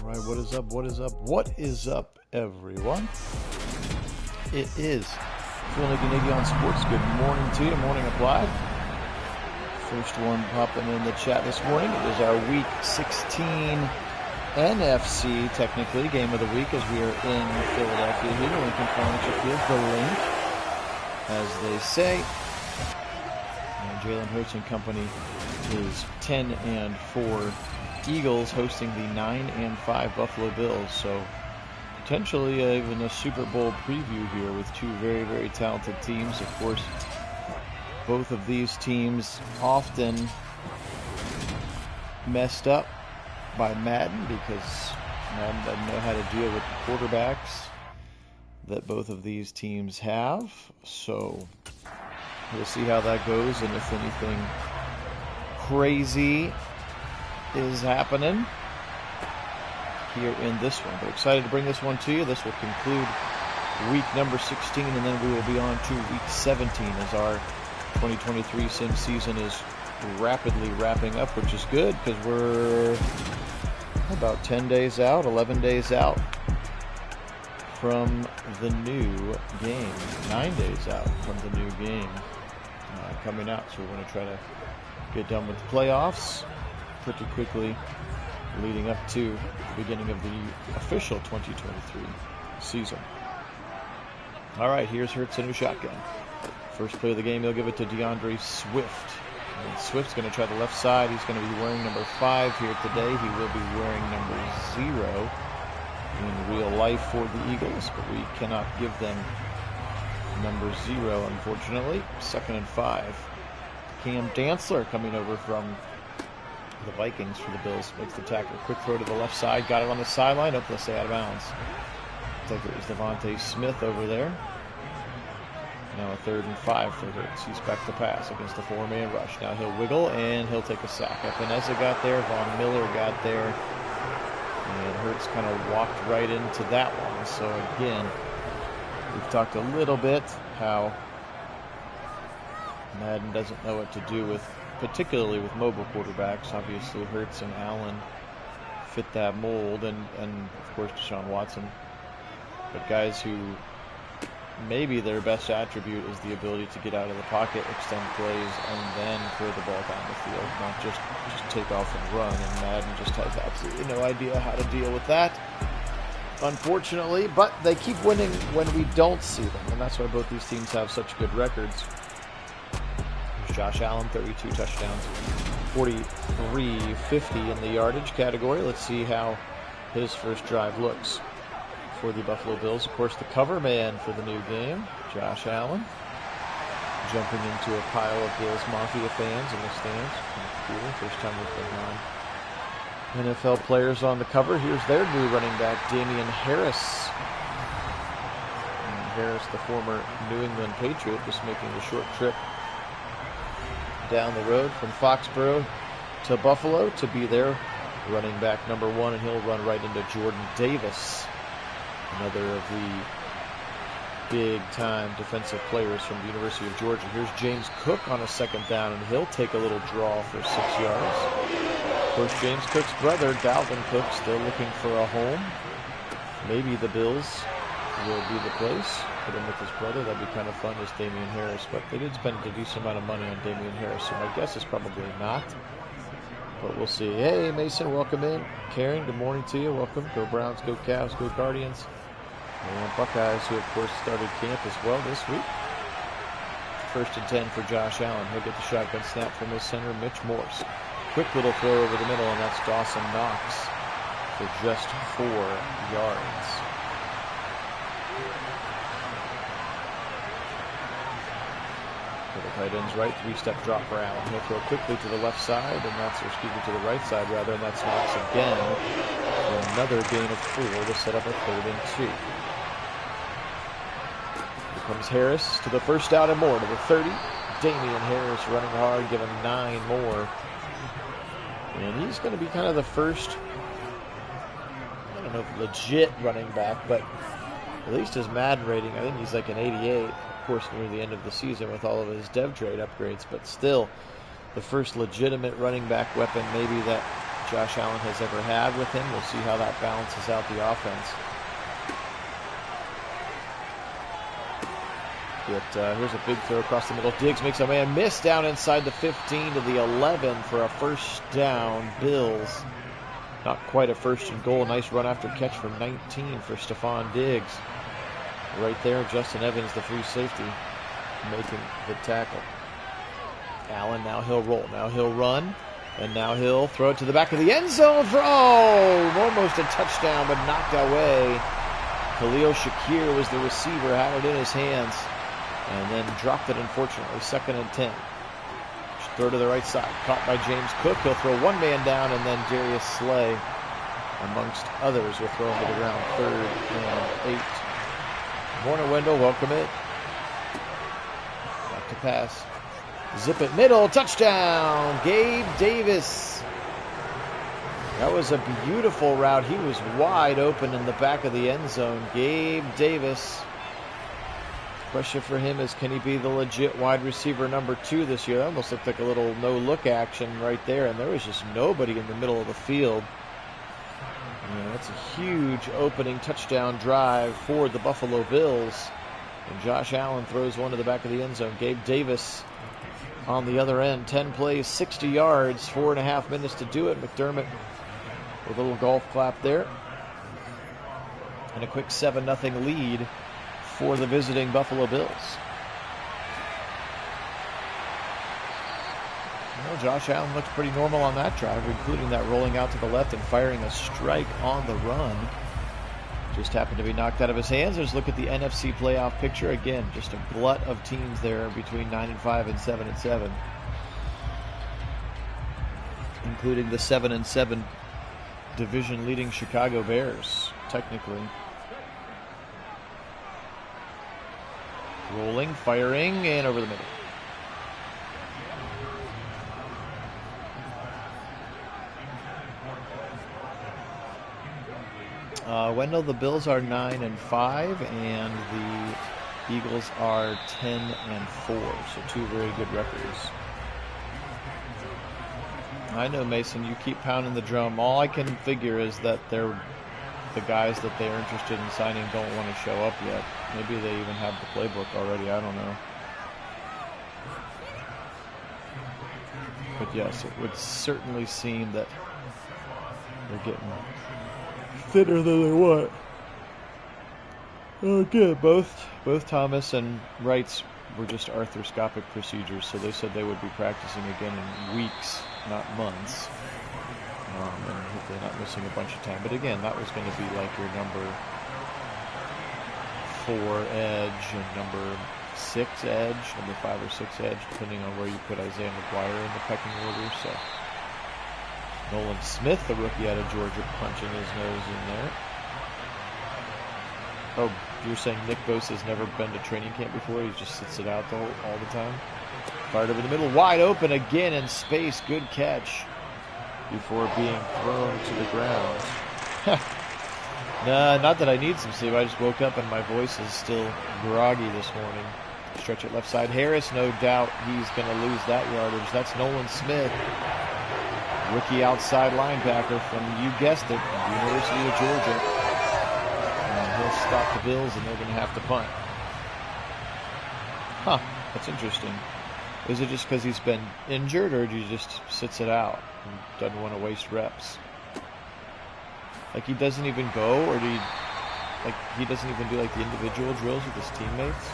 Right, what is up, what is up, what is up, everyone? It is Phil Nagy on Sports. Good morning to you, morning applied. First one popping in the chat this morning. It is our Week 16 NFC, technically, game of the week as we are in Philadelphia here. Lincoln Financial Field, the link, as they say. And Jalen Hurts and company is 10-4. Eagles hosting the 9-5 Buffalo Bills, so potentially even a Super Bowl preview here with two very, very talented teams. Of course, both of these teams often messed up by Madden because Madden doesn't know how to deal with the quarterbacks that both of these teams have. So we'll see how that goes and if anything crazy is happening here in this one. But excited to bring this one to you. This will conclude week number 16, and then we will be on to week 17 as our 2023 sim season is rapidly wrapping up, which is good because we're about 10 days out, 11 days out from the new game, 9 days out from the new game coming out. So we're going to try to get done with the playoffs pretty quickly leading up to the beginning of the official 2023 season. All right, here's Hurts, a new shotgun. First play of the game, he'll give it to DeAndre Swift. And Swift's going to try the left side. He's going to be wearing number 5 here today. He will be wearing number 0 in real life for the Eagles, but we cannot give them number 0, unfortunately. 2nd and 5. Cam Dantzler coming over from the Vikings for the Bills. Makes the tackle. Quick throw to the left side. Got it on the sideline. Oh, let's stay out of bounds. I think it was Devontae Smith over there. Now a 3rd and 5 for Hurts. He's back to pass against the 4-man rush. Now he'll wiggle and he'll take a sack. Epineza got there. Von Miller got there. And Hurts kind of walked right into that one. So again, we've talked a little bit how Madden doesn't know what to do with, particularly with mobile quarterbacks. Obviously, Hurts and Allen fit that mold, and of course Deshaun Watson. But guys who maybe their best attribute is the ability to get out of the pocket, extend plays, and then throw the ball down the field, not just take off and run. And Madden just has absolutely no idea how to deal with that, unfortunately. But they keep winning when we don't see them, and that's why both these teams have such good records. Josh Allen, 32 touchdowns, 43-50 in the yardage category. Let's see how his first drive looks for the Buffalo Bills. Of course, the cover man for the new game, Josh Allen, jumping into a pile of Bills Mafia fans in the stands. Cool. First time we've been on NFL players on the cover. Here's their new running back, Damian Harris. And Harris, the former New England Patriot, just making the short trip down the road from Foxborough to Buffalo to be their running back number 1, and he'll run right into Jordan Davis, another of the big-time defensive players from the University of Georgia. Here's James Cook on a 2nd down, and he'll take a little draw for 6 yards. Of course, James Cook's brother, Dalvin Cook, still looking for a home. Maybe the Bills will be the place. Put him with his brother. That'd be kind of fun as Damian Harris. But they did spend a decent amount of money on Damian Harris, so my guess is probably not. But we'll see. Hey, Mason, welcome in. Karen, good morning to you. Welcome. Go Browns, go Cavs, go Guardians. And Buckeyes, who, of course, started camp as well this week. 1st and 10 for Josh Allen. He'll get the shotgun snap from his center, Mitch Morse. Quick little throw over the middle, and that's Dawson Knox for just 4 yards. For the tight ends right, 3-step drop for Allen. He'll throw quickly to the left side, and that's, or excuse me, to the right side rather, and that's Knox again for another gain of 4 to set up a 3rd and 2. Here comes Harris to the 1st down and more, to the 30. Damian Harris running hard, giving 9 more. And he's going to be kind of the first, I don't know if legit running back, but at least his Madden rating, I think he's like an 88. Of course, near the end of the season with all of his dev trade upgrades, but still the first legitimate running back weapon maybe that Josh Allen has ever had with him. We'll see how that balances out the offense. But here's a big throw across the middle. Diggs makes a man miss down inside the 15 to the 11 for a first down. Bills. Not quite a first and goal. Nice run after catch for 19 for Stephon Diggs. Right there, Justin Evans, the free safety, making the tackle. Allen, now he'll roll. Now he'll run. And now he'll throw it to the back of the end zone for, almost a touchdown, but knocked away. Khalil Shakir was the receiver, had it in his hands, and then dropped it, unfortunately. 2nd and 10. Throw to the right side. Caught by James Cook. He'll throw one man down, and then Darius Slay, amongst others, will throw him to the ground. 3rd and 8. Morning, Wendell. Welcome it. Back to pass. Zip it middle. Touchdown. Gabe Davis. That was a beautiful route. He was wide open in the back of the end zone. Gabe Davis. Question for him is, can he be the legit wide receiver number 2 this year? That almost looked like a little no-look action right there, and there was just nobody in the middle of the field. Yeah, that's a huge opening touchdown drive for the Buffalo Bills. And Josh Allen throws one to the back of the end zone. Gabe Davis on the other end. 10 plays, 60 yards, 4.5 minutes to do it. McDermott with a little golf clap there. And a quick 7-0 lead for the visiting Buffalo Bills. Well, Josh Allen looked pretty normal on that drive, including that rolling out to the left and firing a strike on the run. Just happened to be knocked out of his hands. Let's look at the NFC playoff picture. Again, just a glut of teams there between 9-5 and 7-7. Including the 7-7 division-leading Chicago Bears, technically. Rolling, firing, and over the middle. Wendell, the Bills are 9-5, and the Eagles are 10-4, so 2 very good records. I know, Mason, you keep pounding the drum. All I can figure is that the guys that they're interested in signing don't want to show up yet. Maybe they even have the playbook already. I don't know. But yes, it would certainly seem that they're getting thinner than they want. Okay, both Thomas and Wrights were just arthroscopic procedures, so they said they would be practicing again in weeks, not months. And hopefully not missing a bunch of time. But again, that was going to be like your number 4 edge and number 6 edge, number 5 or 6 edge, depending on where you put Isaiah McGuire in the pecking order. So Nolan Smith, the rookie out of Georgia, punching his nose in there. Oh, you're saying Nick Bosa's never been to training camp before? He just sits it out all the time? Fired over the middle, wide open again in space. Good catch before being thrown to the ground. Nah, not that I need some sleep. I just woke up and my voice is still groggy this morning. Stretch it left side. Harris, no doubt he's going to lose that yardage. That's Nolan Smith, rookie outside linebacker from, you guessed it, University of Georgia. And he'll stop the Bills and they're going to have to punt. Huh, that's interesting. Is it just because he's been injured, or he just sits it out and doesn't want to waste reps? Like he doesn't even go, or he doesn't even do like the individual drills with his teammates?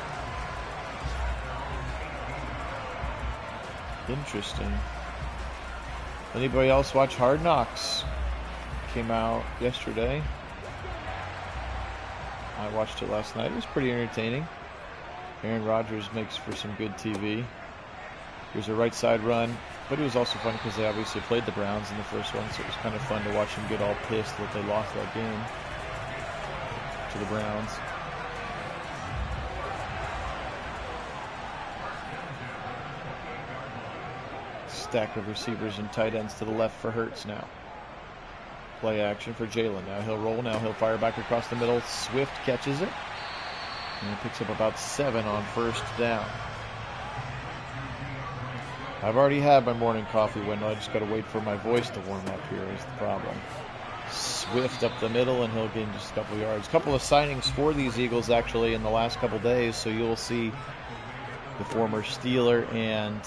Interesting. Anybody else watch Hard Knocks? Came out yesterday. I watched it last night. It was pretty entertaining. Aaron Rodgers makes for some good TV. Here's a right side run, but it was also fun because they obviously played the Browns in the first one, so it was kind of fun to watch them get all pissed that they lost that game to the Browns. Stack of receivers and tight ends to the left for Hurts now. Play action for Jalen. Now he'll roll. Now he'll fire back across the middle. Swift catches it. And he picks up about 7 on first down. I've already had my morning coffee window. I just got to wait for my voice to warm up here is the problem. Swift up the middle, and he'll gain just a couple yards. A couple of signings for these Eagles, actually, in the last couple days. So you'll see the former Steeler and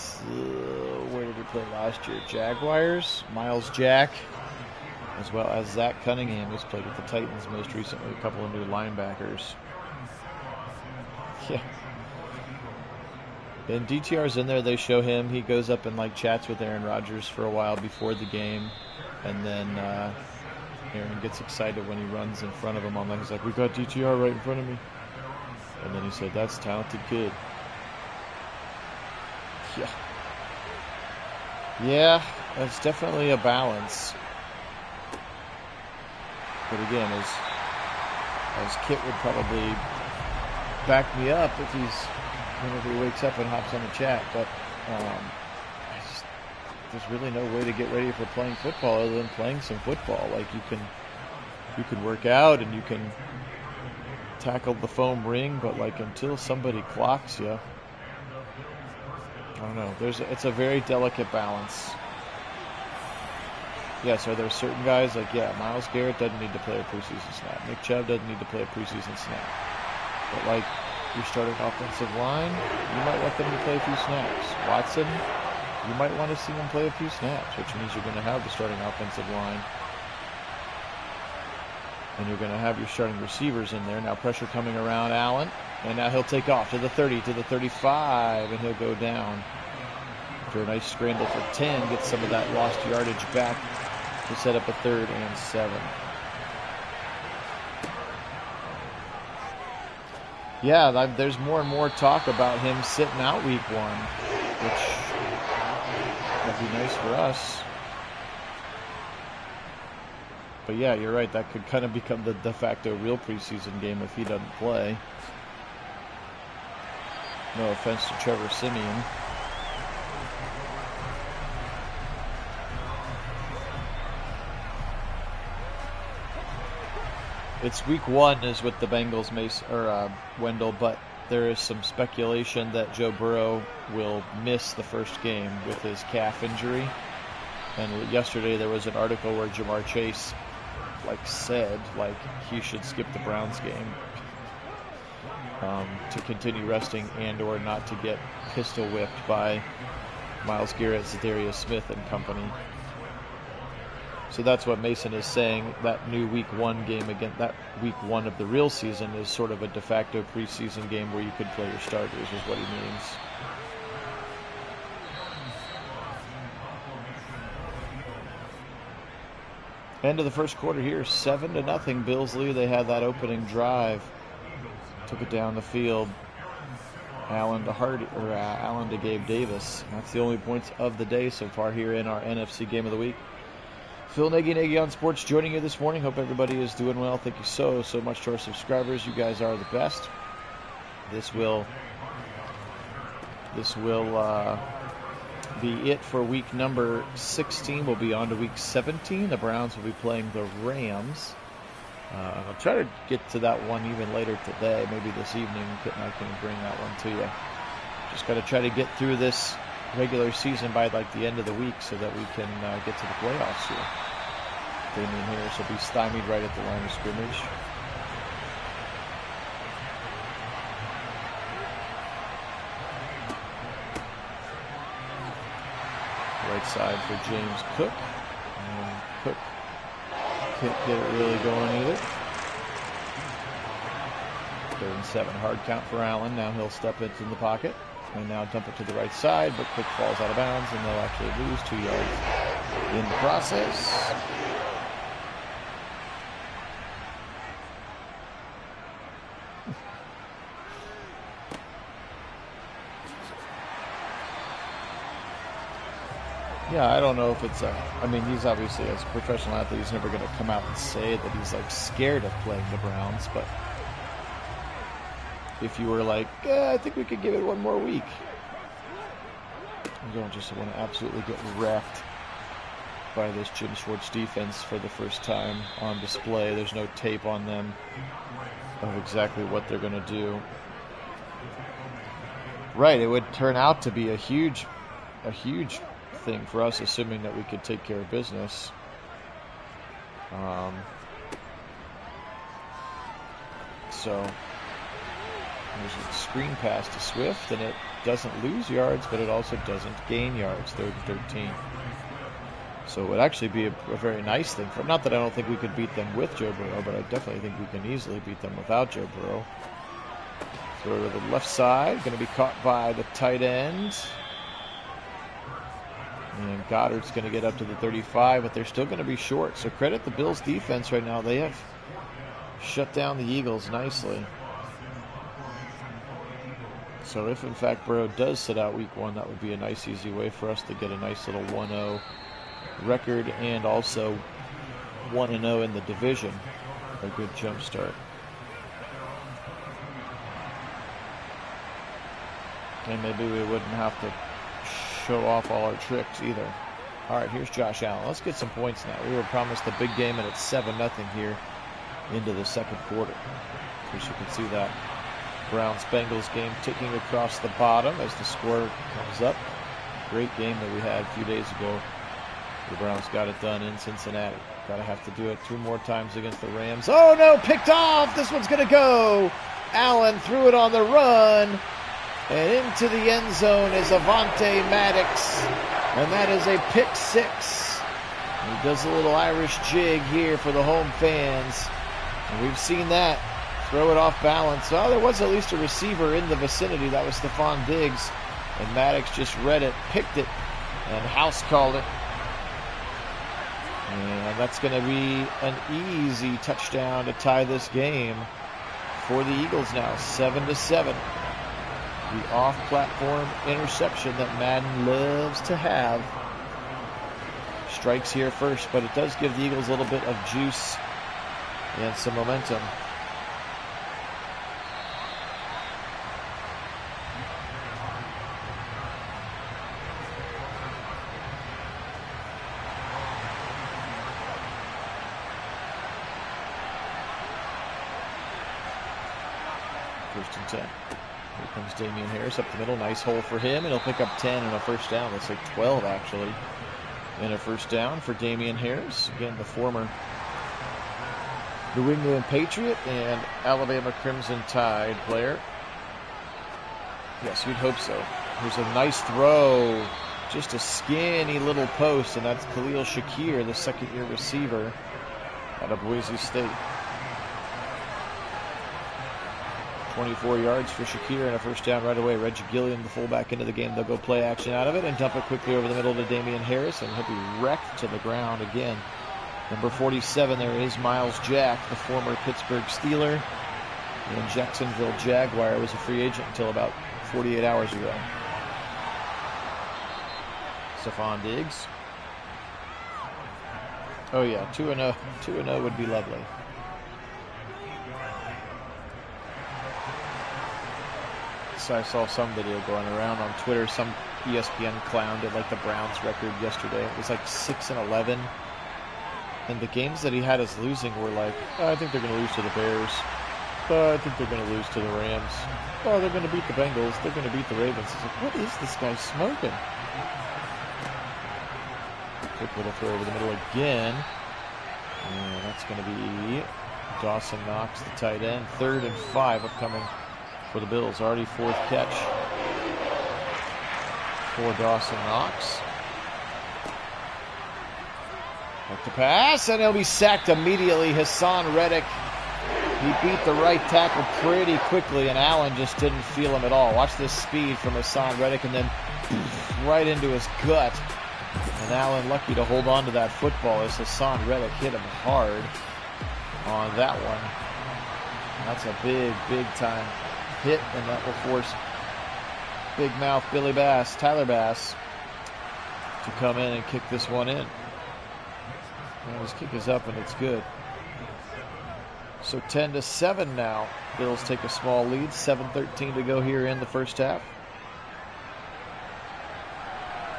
where did he play last year? Jaguars. Miles Jack, as well as Zach Cunningham, who's played with the Titans most recently. A couple of new linebackers. Yeah. And DTR's in there. They show him. He goes up and chats with Aaron Rodgers for a while before the game, and then Aaron gets excited when he runs in front of him. He's like, "We got DTR right in front of me," and then he said, "That's a talented kid." Yeah, that's definitely a balance. But again, as Kit would probably back me up if whenever he wakes up and hops on the chat, but there's really no way to get ready for playing football other than playing some football. You can work out and you can tackle the foam ring, but until somebody clocks you, I don't know. It's a very delicate balance. Yes, are there certain guys Myles Garrett doesn't need to play a preseason snap. Nick Chubb doesn't need to play a preseason snap. But your starting offensive line, you might want them to play a few snaps. Watson, you might want to see him play a few snaps, which means you're going to have the starting offensive line. And you're going to have your starting receivers in there. Now pressure coming around Allen. And now he'll take off to the 30, to the 35, and he'll go down. After a nice scramble for 10, gets some of that lost yardage back to set up a 3rd and 7. Yeah, there's more and more talk about him sitting out week 1, which would be nice for us. But yeah, you're right. That could kind of become the de facto real preseason game if he doesn't play. No offense to Trevor Siemian. It's week 1 is with the Bengals, Wendell, but there is some speculation that Joe Burrow will miss the first game with his calf injury. And yesterday there was an article where Jamar Chase said he should skip the Browns game to continue resting and or not to get pistol whipped by Myles Garrett, Zadarius Smith and company. So that's what Mason is saying. That new week 1 game again, that week 1 of the real season is sort of a de facto preseason game where you could play your starters is what he means. End of the first quarter here, 7-0 Bills lead. They had that opening drive. Took it down the field. Allen to Gabe Davis. That's the only points of the day so far here in our NFC Game of the Week. Phil Nagy on Sports joining you this morning. Hope everybody is doing well. Thank you so much to our subscribers. You guys are the best. This will be it for week number 16. We'll be on to week 17. The Browns will be playing the Rams. I'll try to get to that one even later today. Maybe this evening Kit and I can bring that one to you. Just got to try to get through this regular season by the end of the week so that we can get to the playoffs here. Damien Harris will be stymied right at the line of scrimmage. Right side for James Cook. And Cook can't get it really going either. 3rd and 7. Hard count for Allen. Now he'll step into the pocket. And now dump it to the right side, but Cook falls out of bounds, and they'll actually lose 2 yards in the process. Yeah, I don't know if it's he's obviously, as a professional athlete, he's never going to come out and say that he's scared of playing the Browns, but if you were I think we could give it one more week. You don't just want to absolutely get wrecked by this Jim Schwartz defense for the first time on display. There's no tape on them of exactly what they're going to do. Right, it would turn out to be a huge a huge thing for us, assuming that we could take care of business. So there's a screen pass to Swift, and it doesn't lose yards, but it also doesn't gain yards. 3rd and 13. So it would actually be a very nice thing for. Not that I don't think we could beat them with Joe Burrow, but I definitely think we can easily beat them without Joe Burrow. Throw to the left side, going to be caught by the tight end. And Goddard's going to get up to the 35, but they're still going to be short. So credit the Bills defense right now. They have shut down the Eagles nicely. So if, in fact, Burrow does sit out week 1, that would be a nice, easy way for us to get a nice little 1-0 record and also 1-0 in the division. A good jump start. And maybe we wouldn't have to show off all our tricks either. All right, here's Josh Allen. Let's get some points now. We were promised a big game, and it's 7-0 here into the second quarter. Of course, you can see that Browns-Bengals game ticking across the bottom as the score comes up. Great game that we had a few days ago. The Browns got it done in Cincinnati. Got to have to do it 2 more times against the Rams. Oh, no, picked off. This one's going to go. Allen threw it on the run. And into the end zone is Avonte Maddox. And that is a pick 6. He does a little Irish jig here for the home fans. And we've seen that. Throw it off balance. Oh, there was at least a receiver in the vicinity. That was Stephon Diggs. And Maddox just read it, picked it, and house called it. And that's going to be an easy touchdown to tie this game for the Eagles now. 7-7. The off-platform interception that Madden loves to have. Strikes here first, but it does give the Eagles a little bit of juice and some momentum. First and 10. Here comes Damian Harris up the middle. Nice hole for him, and he'll pick up 10 and a first down. Looks like 12, actually, and a first down for Damian Harris. Again, the former New England Patriot and Alabama Crimson Tide player. Yes, you'd hope so. Here's a nice throw. Just a skinny little post, and that's Khalil Shakir, the second-year receiver out of Boise State. 24 yards for Shakir and a first down right away. Reggie Gilliam, the fullback, into the game. They'll go play action out of it and dump it quickly over the middle to Damian Harris, and he'll be wrecked to the ground again. Number 47 there is Miles Jack, the former Pittsburgh Steeler and Jacksonville Jaguar. Was a free agent until about 48 hours ago. Stephon Diggs. Oh yeah, 2-0. 2-0 would be lovely. I saw some video going around on Twitter. Some ESPN clown did like the Browns record yesterday. It was like 6-11. And the games that he had us losing were like, oh, I think they're going to lose to the Bears. Oh, I think they're going to lose to the Rams. Oh, they're going to beat the Bengals. They're going to beat the Ravens. It's like, what is this guy smoking? Quick little throw over the middle again. And that's going to be Dawson Knox, the tight end. 3rd and 5 upcoming for the Bills. Already 4th catch for Dawson Knox. Back to pass, and he'll be sacked immediately. Hassan Reddick, he beat the right tackle pretty quickly, and Allen just didn't feel him at all. Watch this speed from Hassan Reddick, and then right into his gut. And Allen lucky to hold on to that football as Hassan Reddick hit him hard on that one. That's a big, big time hit, and that will force big mouth Billy Bass, Tyler Bass, to come in and kick this one in. And his kick is up, and it's good. So 10-7 now. Bills take a small lead. 7:13 to go here in the first half.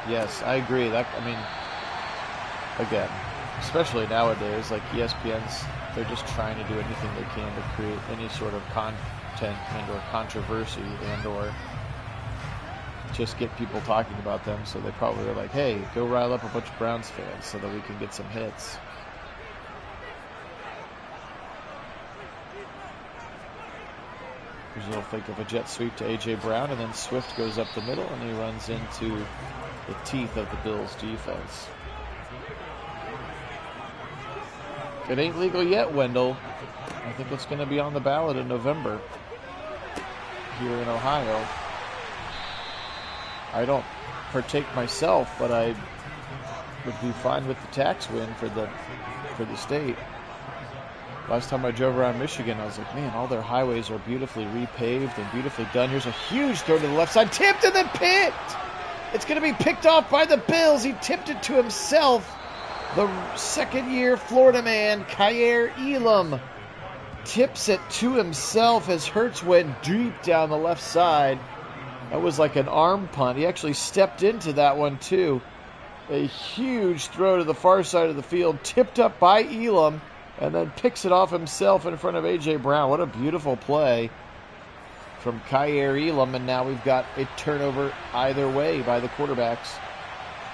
Yes, I agree. That, I mean, again, especially nowadays, like ESPN's, they're just trying to do anything they can to create any sort of content and or controversy and or just get people talking about them. So they probably were like, hey, go rile up a bunch of Browns fans so that we can get some hits. There's a little fake of a jet sweep to A.J. Brown, and then Swift goes up the middle, and he runs into the teeth of the Bills' defense. It ain't legal yet, Wendell. I think it's going to be on the ballot in November here in Ohio. I don't partake myself, but I would be fine with the tax win for the state. Last time I drove around Michigan, I was like, man, all their highways are beautifully repaved and beautifully done. Here's a huge throw to the left side, tipped and then picked. It's going to be picked off by the Bills. He tipped it to himself. The second-year Florida man, Kaiir Elam, tips it to himself as Hurts went deep down the left side. That was like an arm punt. He actually stepped into that one, too. A huge throw to the far side of the field, tipped up by Elam, and then picks it off himself in front of A.J. Brown. What a beautiful play from Kaiir Elam, and now we've got a turnover either way by the quarterbacks,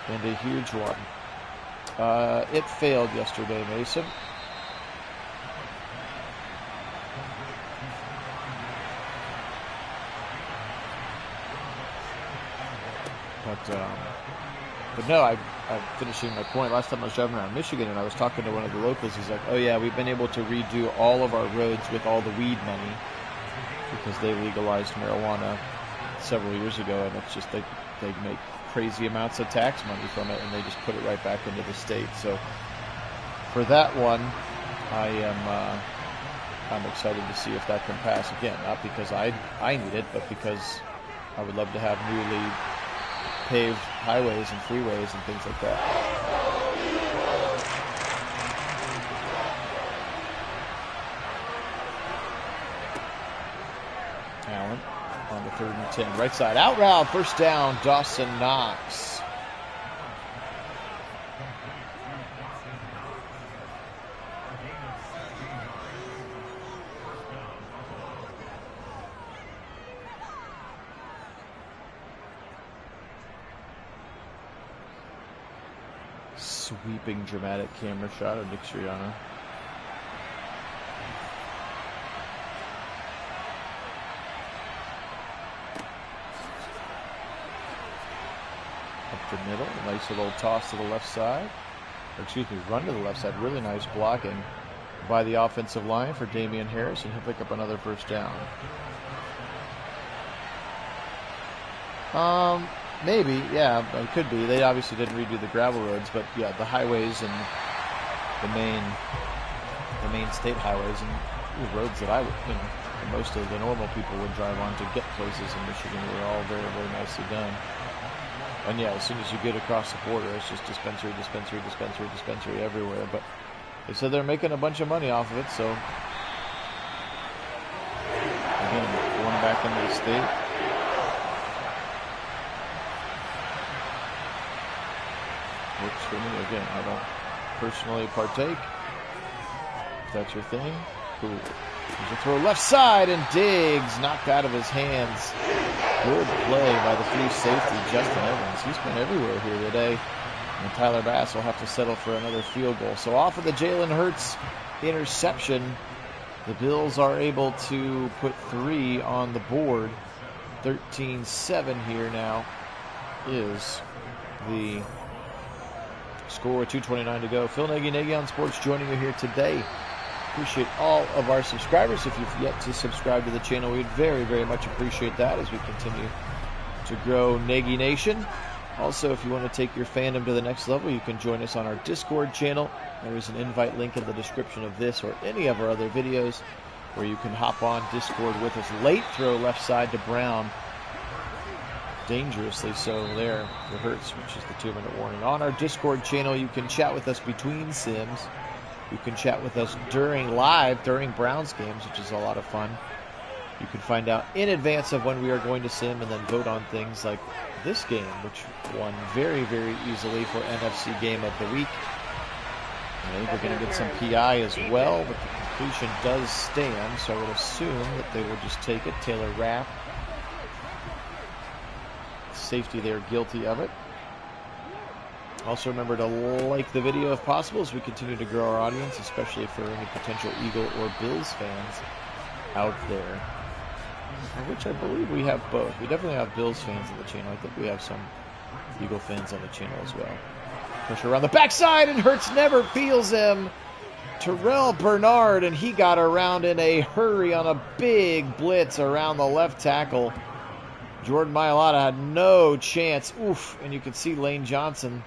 and a huge one. It failed yesterday, Mason. But no, I'm finishing my point. Last time I was driving around Michigan and I was talking to one of the locals. He's like, oh yeah, we've been able to redo all of our roads with all the weed money because they legalized marijuana several years ago, and it's just they make crazy amounts of tax money from it, and they just put it right back into the state. So for that one, I'm excited to see if that can pass again. Not because I need it, but because I would love to have newly paved highways and freeways and things like that. Allen on the 3rd and 10. Right side out route. First down, Dawson Knox. Sweeping dramatic camera shot of Nick Sirianni. Up the middle, a nice little toss to the left side. Or excuse me, run to the left side. Really nice blocking by the offensive line for Damian Harris, and he'll pick up another first down. Maybe, yeah, it could be. They obviously didn't redo the gravel roads, but yeah, the highways and the main state highways and the roads that most of the normal people would drive on to get places in Michigan were all very, very nicely done. And yeah, as soon as you get across the border, it's just dispensary everywhere. But they said they're making a bunch of money off of it, so again, going back into the state. Works for me. Again, I don't personally partake. If that's your thing, cool. There's a throw left side, and Diggs knocked out of his hands. Good play by the free safety, Justin Evans. He's been everywhere here today. And Tyler Bass will have to settle for another field goal. So off of the Jalen Hurts interception, the Bills are able to put 3 on the board. 13-7 here now is the score with 2:29 to go. Phil Nagy on Sports joining you here today. Appreciate all of our subscribers. If you've yet to subscribe to the channel, we'd very, very much appreciate that as we continue to grow Nagy Nation. Also, if you want to take your fandom to the next level, you can join us on our Discord channel. There is an invite link in the description of this or any of our other videos where you can hop on Discord with us. Late throw left side to Brown. Dangerously so there for Hurts, which is the 2-minute warning. On our Discord channel, you can chat with us between sims. You can chat with us during Browns games, which is a lot of fun. You can find out in advance of when we are going to sim and then vote on things like this game, which won very, very easily for NFC Game of the Week. I think we're going to get some PI as well, but the completion does stand, so I would assume that they will just take it. Taylor Rapp safety there guilty of it. Also remember to like the video if possible as we continue to grow our audience, especially for any potential Eagle or Bills fans out there, which I believe we have both. We definitely have Bills fans on the channel. I think we have some Eagle fans on the channel as well. Pressure around the backside, and Hurts never feels him. Terrell Bernard, and he got around in a hurry on a big blitz around the left tackle. Jordan Mailata had no chance. Oof, and you can see Lane Johnson,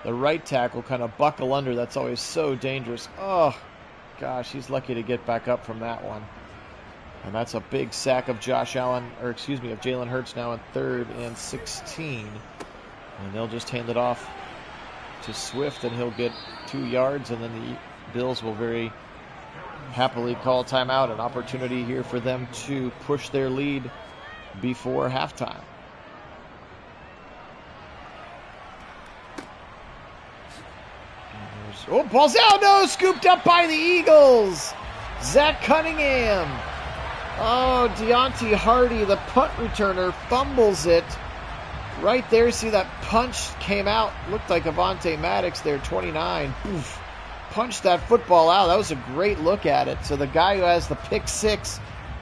the right tackle, kind of buckle under. That's always so dangerous. Oh, gosh, he's lucky to get back up from that one. And that's a big sack of of Jalen Hurts now in 3rd and 16. And they'll just hand it off to Swift, and he'll get 2 yards, and then the Bills will very happily call timeout. An opportunity here for them to push their lead before halftime. Oh, ball's out. No, scooped up by the Eagles. Zach Cunningham. Oh, Deontay Hardy, the punt returner, fumbles it. Right there, see that punch came out. Looked like Avonte Maddox there, 29. Oof. Punched that football out. That was a great look at it. So the guy who has the pick 6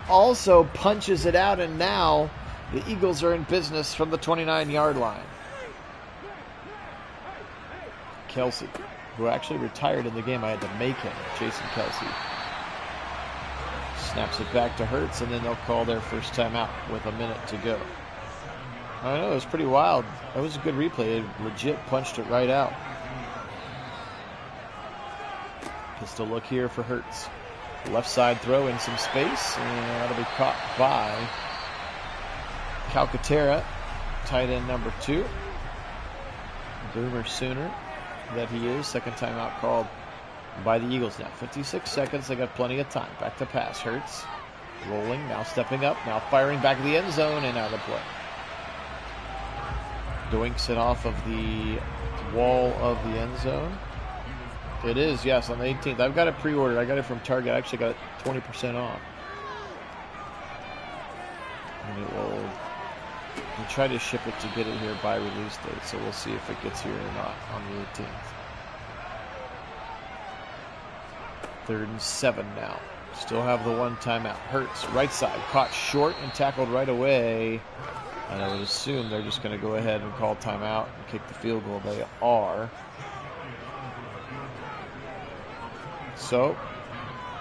also punches it out, and now the Eagles are in business from the 29-yard line. Kelsey, who actually retired in the game. I had to make him, Jason Kelsey. Snaps it back to Hurts, and then they'll call their first timeout with a minute to go. I know, it was pretty wild. That was a good replay. It legit punched it right out. Pistol look here for Hurts. Left side throw in some space, and that'll be caught by Calcaterra, tight end number 2. Boomer Sooner that he is. Second timeout called by the Eagles now. 56 seconds. They got plenty of time. Back to pass. Hurts rolling, now stepping up, now firing back to the end zone and out of play. Doinks it off of the wall of the end zone. It is, yes, on the 18th. I've got it pre-ordered. I got it from Target. I actually got it 20% off. And we'll try to ship it to get it here by release date, so we'll see if it gets here or not on the 18th. 3rd and 7 now. Still have the one timeout. Hurts, right side, caught short and tackled right away. And I would assume they're just going to go ahead and call timeout and kick the field goal. They are. So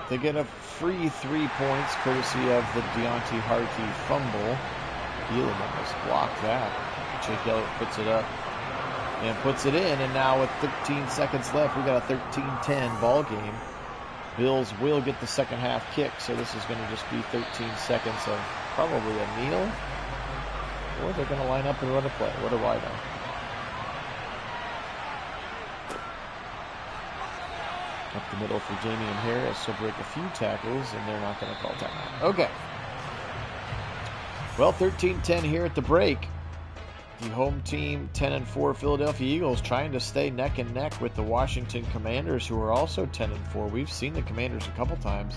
they get a free 3 points courtesy of the Deontay Hardy fumble. Elam almost blocked that. Jake Elliott puts it up and puts it in. And now with 13 seconds left, we got a 13-10 ball game. Bills will get the second half kick. So this is going to just be 13 seconds of probably a kneel. Or they're going to line up and run a play. What do I know? Up the middle for Jamie and Harris. He'll break a few tackles, and they're not going to call timeout. Okay. Well, 13-10 here at the break. The home team, 10-4 Philadelphia Eagles, trying to stay neck and neck with the Washington Commanders, who are also 10-4. We've seen the Commanders a couple times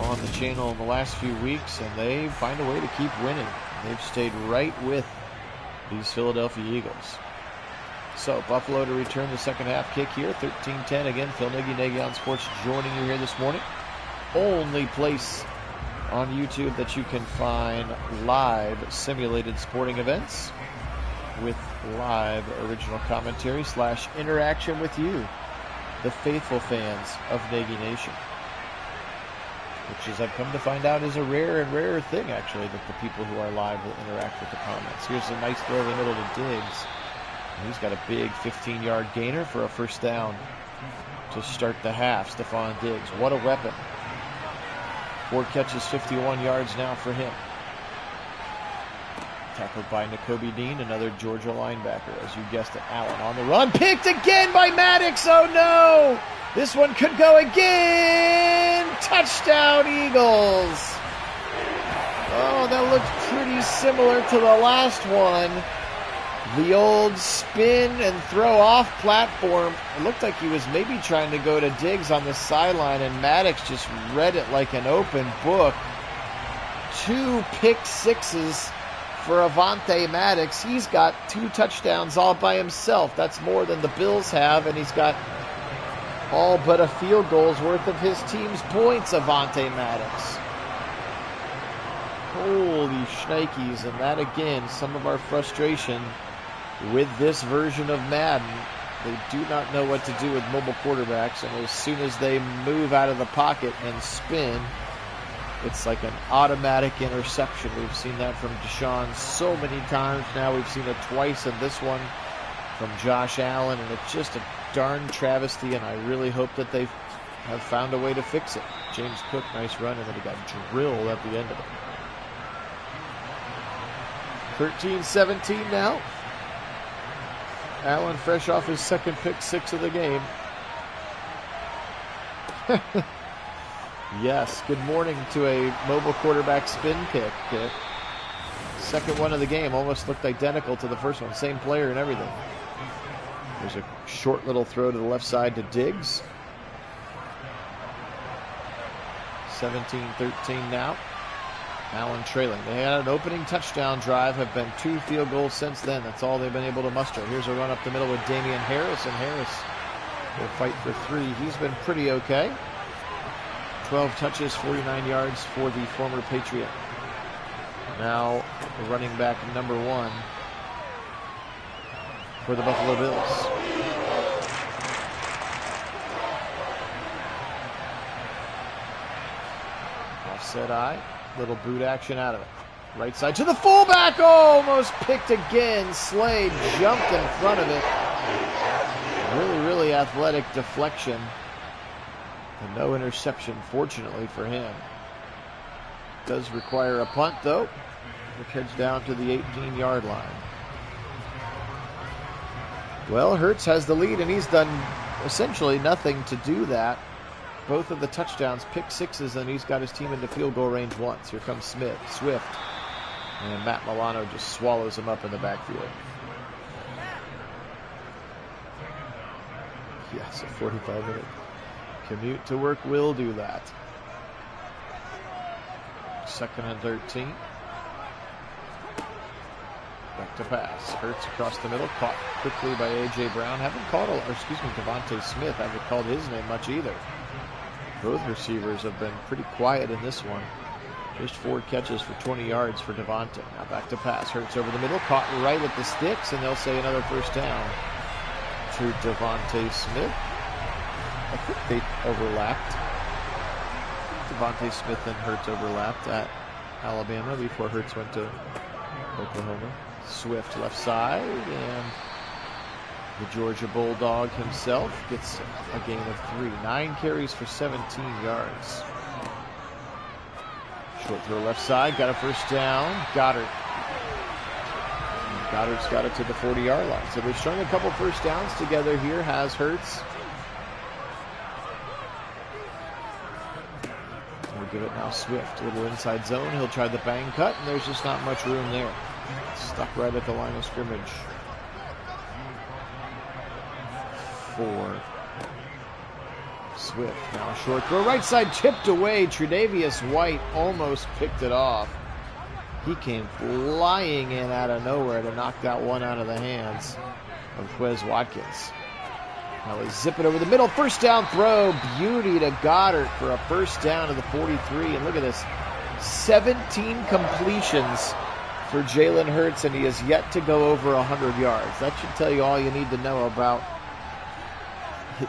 on the channel in the last few weeks, and they find a way to keep winning. They've stayed right with these Philadelphia Eagles. So, Buffalo to return the second half kick here. 13-10 again. Phil Nagy on Sports joining you here this morning. Only place on YouTube that you can find live simulated sporting events with live original commentary / interaction with you, the faithful fans of Nagy Nation. Which, as I've come to find out, is a rare and rarer thing, actually, that the people who are live will interact with the comments. Here's a nice throw in the middle to Diggs. He's got a big 15-yard gainer for a first down to start the half. Stephon Diggs, what a weapon. 4 catches, 51 yards now for him. Tackled by Nakobe Dean, another Georgia linebacker. As you guessed it, Allen on the run. Picked again by Maddox. Oh, no. This one could go again. Touchdown, Eagles. Oh, that looked pretty similar to the last one. The old spin and throw off platform. It looked like he was maybe trying to go to Diggs on the sideline, and Maddox just read it like an open book. 2 pick sixes for Avonte Maddox. He's got 2 touchdowns all by himself. That's more than the Bills have, and he's got all but a field goal's worth of his team's points, Avonte Maddox. Holy shnikes. And that, again, some of our frustration with this version of Madden. They do not know what to do with mobile quarterbacks, and as soon as they move out of the pocket and spin, it's like an automatic interception. We've seen that from Deshaun so many times now. We've seen it twice in this one from Josh Allen, and it's just a darn travesty, and I really hope that they have found a way to fix it. James Cook, nice run, and then he got drilled at the end of it. 13-17 now. Allen fresh off his second pick 6 of the game. Yes, good morning to a mobile quarterback spin kick, Kit. Second one of the game, almost looked identical to the first one. Same player and everything. There's a short little throw to the left side to Diggs. 17-13 now. Allen trailing. They had an opening touchdown drive, have been 2 field goals since then. That's all they've been able to muster. Here's a run up the middle with Damian Harris, and Harris will fight for 3. He's been pretty okay. 12 touches, 49 yards for the former Patriot. Now the running back number 1 for the Buffalo Bills. Offset eye. Little boot action out of it. Right side to the fullback. Oh, almost picked again. Slade jumped in front of it. Really athletic deflection. And no interception, fortunately for him. Does require a punt, though, which heads down to the 18-yard line. Well, Hurts has the lead, and he's done essentially nothing to do that. Both of the touchdowns, pick 6s, and he's got his team into field goal range once. Here comes Swift. And Matt Milano just swallows him up in the backfield. Yes, a 45-minute commute to work will do that. 2nd and 13. Back to pass. Hurts across the middle. Caught quickly by A.J. Brown. Devontae Smith. Haven't called his name much either. Both receivers have been pretty quiet in this one. Just 4 catches for 20 yards for Devontae. Now back to pass. Hurts over the middle. Caught right at the sticks, and they'll say another first down to Devontae Smith. I think they overlapped. Devontae Smith and Hurts overlapped at Alabama before Hurts went to Oklahoma. Swift left side, and the Georgia Bulldog himself gets a gain of 3. 9 carries for 17 yards. Short throw left side, got a first down. Goddard's got it to the 40-yard line. So they've strung a couple first downs together here, has Hurts. We'll give it now Swift. A little inside zone. He'll try the bang cut, and there's just not much room there. Stuck right at the line of scrimmage. For Swift. Now a short throw. Right side tipped away. Tre'Davious White almost picked it off. He came flying in out of nowhere to knock that one out of the hands of Quez Watkins. Now they zip it over the middle. First down throw. Beauty to Goddard for a first down to the 43. And look at this. 17 completions for Jalen Hurts, and he has yet to go over 100 yards. That should tell you all you need to know about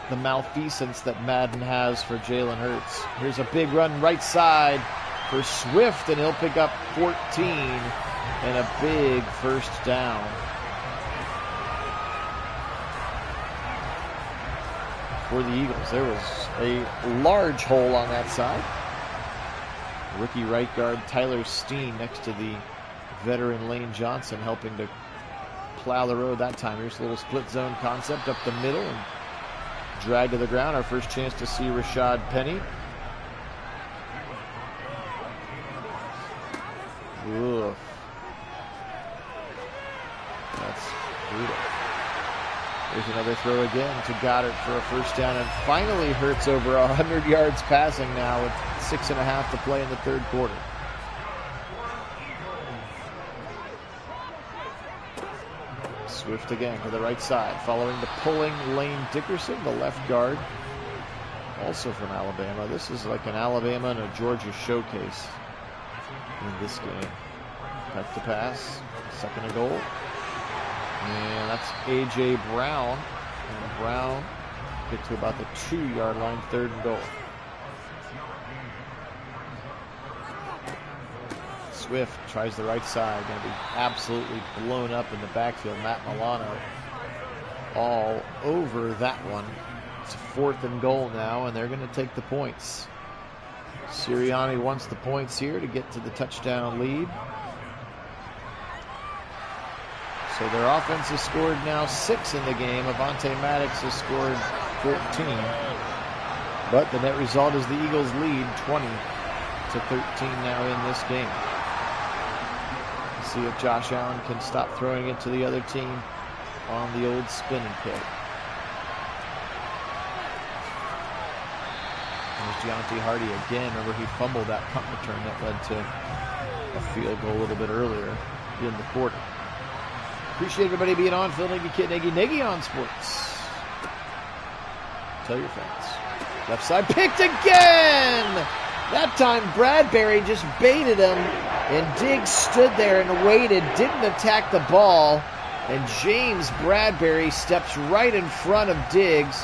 the malfeasance that Madden has for Jalen Hurts. Here's a big run right side for Swift, and he'll pick up 14 and a big first down. For the Eagles, there was a large hole on that side. Rookie right guard Tyler Steen next to the veteran Lane Johnson helping to plow the road that time. Here's a little split zone concept up the middle and drag to the ground. Our first chance to see Rashad Penny. Oof. That's brutal. There's another throw again to Goddard for a first down, and finally Hurts over 100 yards passing now with 6.5 to play in the third quarter. Swift again to the right side, following the pulling Lane Dickerson, the left guard, also from Alabama. This is like an Alabama and a Georgia showcase in this game. Back to pass, second and goal. And that's A.J. Brown. And Brown gets to about the 2-yard line, third and goal. Swift tries the right side, going to be absolutely blown up in the backfield. Matt Milano all over that one. It's a fourth and goal now, and they're going to take the points. Sirianni wants the points here to get to the touchdown lead. So their offense has scored now 6 in the game. Avonte Maddox has scored 14. But the net result is the Eagles lead 20-13 now in this game. Let's see if Josh Allen can stop throwing it to the other team on the old spinning kick. There's Deontay Hardy again. Remember, he fumbled that punt return that led to a field goal a little bit earlier in the quarter. Appreciate everybody being on. Phil Nagy, Kit Nagy, Nagy on Sports. Tell your friends. Left side picked again! That time Bradbury just baited him, and Diggs stood there and waited, didn't attack the ball, and James Bradbury steps right in front of Diggs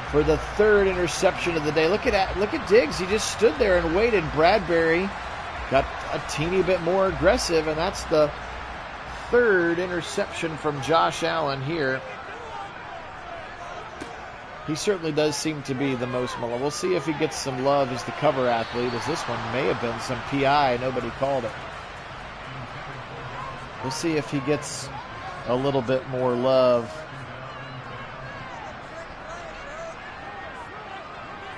for the third interception of the day. Look at Diggs. He just stood there and waited. Bradbury got a teeny bit more aggressive, and that's the third interception from Josh Allen here. He certainly does seem to be the most maligned. We'll see if he gets some love as the cover athlete, as this one may have been some PI. Nobody called it. We'll see if he gets a little bit more love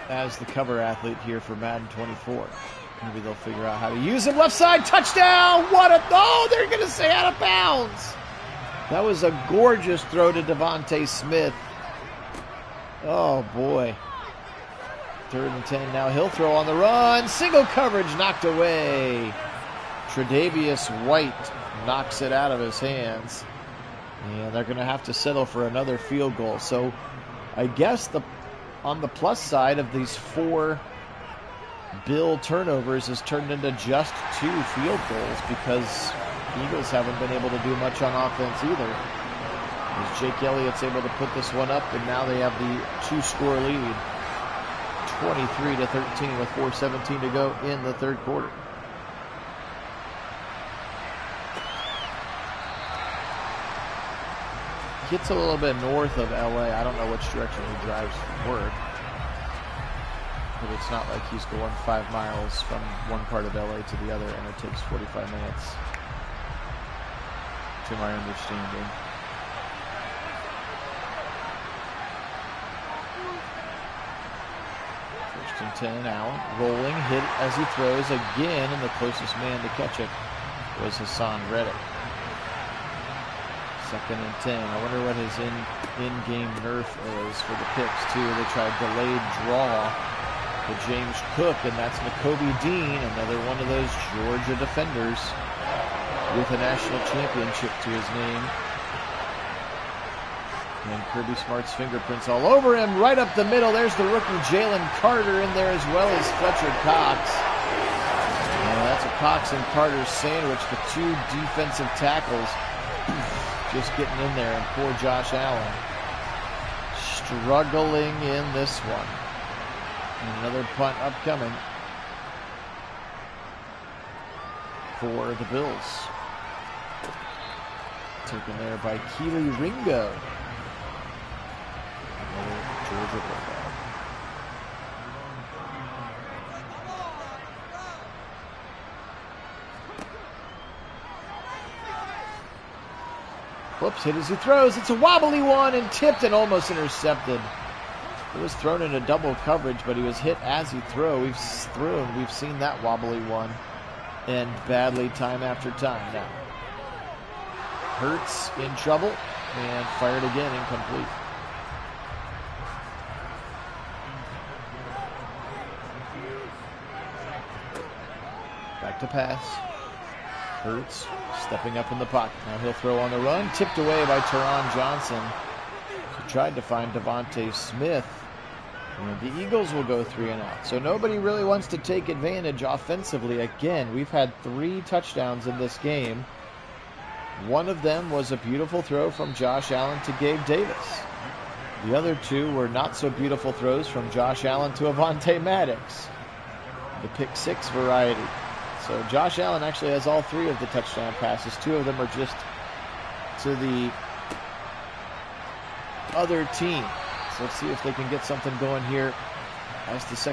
as the cover athlete here for Madden 24. Maybe they'll figure out how to use him. Left side, touchdown! Oh, they're going to say out of bounds. That was a gorgeous throw to Devontae Smith. Oh, boy. 3rd and 10 now. He'll throw on the run. Single coverage knocked away. Tre'Davious White knocks it out of his hands. And they're going to have to settle for another field goal. So I guess on the plus side of these 4 Bill turnovers has turned into just 2 field goals, because the Eagles haven't been able to do much on offense either. As Jake Elliott's able to put this one up, and now they have the 2-score lead, 23-13 with 4:17 to go in the third quarter. Gets a little bit north of LA. I don't know which direction he drives from work, but it's not like he's going 5 miles from one part of LA to the other, and it takes 45 minutes, to my understanding. First and 10, Allen rolling, hit as he throws again, and the closest man to catch it was Hassan Reddick. 2nd and 10. I wonder what his in-game nerf is for the picks, too. They tried delayed draw to James Cook, and that's Nakobe Dean, another one of those Georgia defenders with a national championship to his name. And Kirby Smart's fingerprints all over him, right up the middle. There's the rookie Jalen Carter in there, as well as Fletcher Cox. And that's a Cox and Carter sandwich, the 2 defensive tackles just getting in there, and poor Josh Allen struggling in this one. And another punt upcoming for the Bills. Taken there by Keely Ringo. Another Georgia Bulldog. Whoops, hit as he throws. It's a wobbly one, and tipped and almost intercepted. It was thrown into double coverage, but he was hit as he threw. We've seen that wobbly one end badly time after time now. Hurts in trouble, and fired again, incomplete. Back to pass. Hurts stepping up in the pocket. Now he'll throw on the run. Tipped away by Teron Johnson. He tried to find Devontae Smith. And the Eagles will go 3 and out. So nobody really wants to take advantage offensively. Again, we've had 3 touchdowns in this game. One of them was a beautiful throw from Josh Allen to Gabe Davis. The other 2 were not so beautiful throws from Josh Allen to Avonte Maddox. The pick 6 variety. So Josh Allen actually has all 3 of the touchdown passes. 2 of them are just to the other team. So let's see if they can get something going here as the as